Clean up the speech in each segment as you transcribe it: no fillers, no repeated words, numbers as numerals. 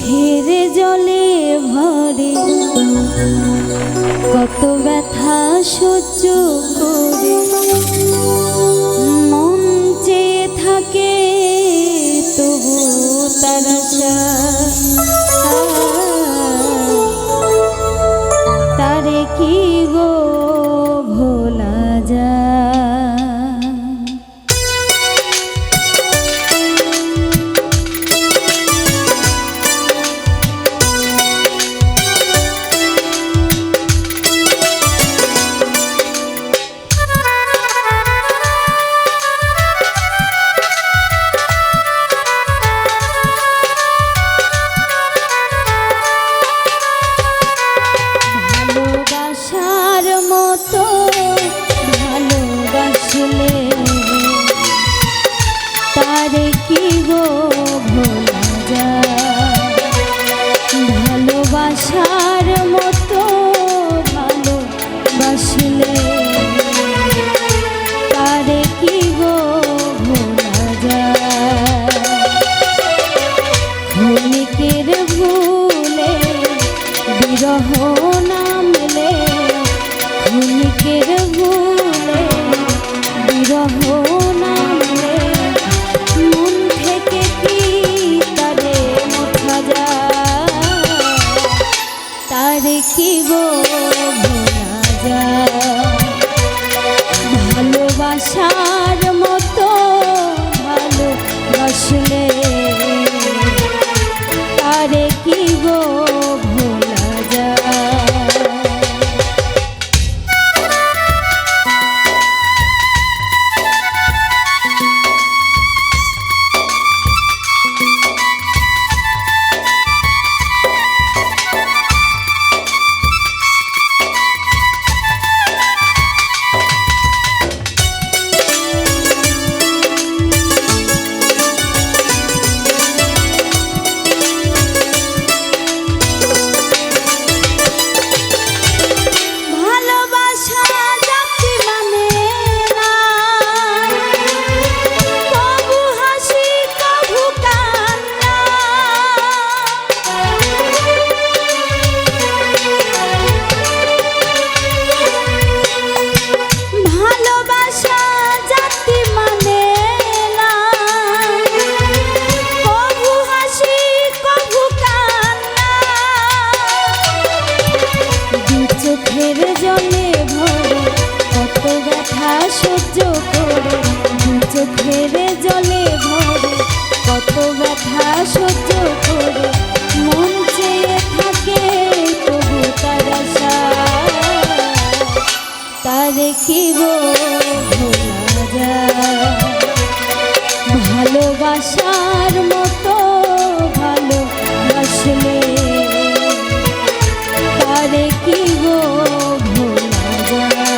চোখের জলে ভরে কত ব্যথা সহ্য করে মন চেয়ে থাকে তবু তার আশা তারে কি গো ভোলা যায়। তারে কি গো ভোলা যায়, ভালোবাসার মতো ভালোবাসলে তারে কি গো ভোলা যায়। ক্ষণিকের ভুলে বিরহ নামলে, ক্ষণিকের ভুলে বিরহ নামলে মন থেকে কি তারে মোছা যায়, তারে কি গো ভোলা যায়। ভালোবাসার মতো ভালোবাসলে তারে কি গো ভোলা যায়। চোখের জলে ভরে কত ব্যথা সহ্য করে, চোখের জলে ভরে কত ব্যথা সহ্য করে মন চেয়ে থাকে তবু তার আশা, তারে কি গো ভোলা যায়। ভালোবাসার মতো ভালোবাসলে তারে কি গো ভোলা যায়।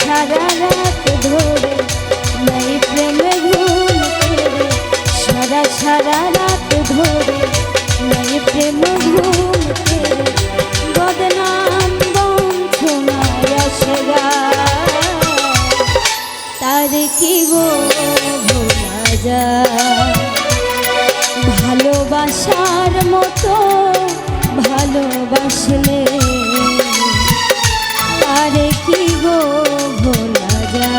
সারা রাত ধরে নাই প্রেমে ঘুম ফেরে, সারা রাত ধরে নাই প্রেম ঘুম ফেরে বদনাম বঞ্চনায় আসে তারে কি গো ভোলা যায়। ভালোবাসার মতো ভালোবাসলে তারে কি গো ভোলা যায়।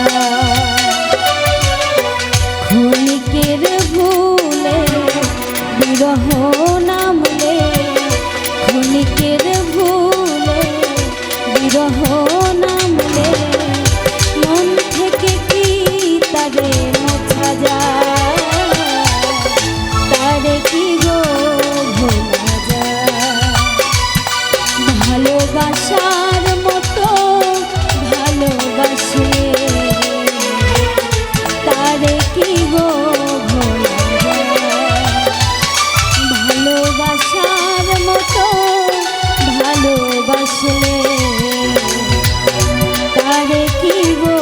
কি গো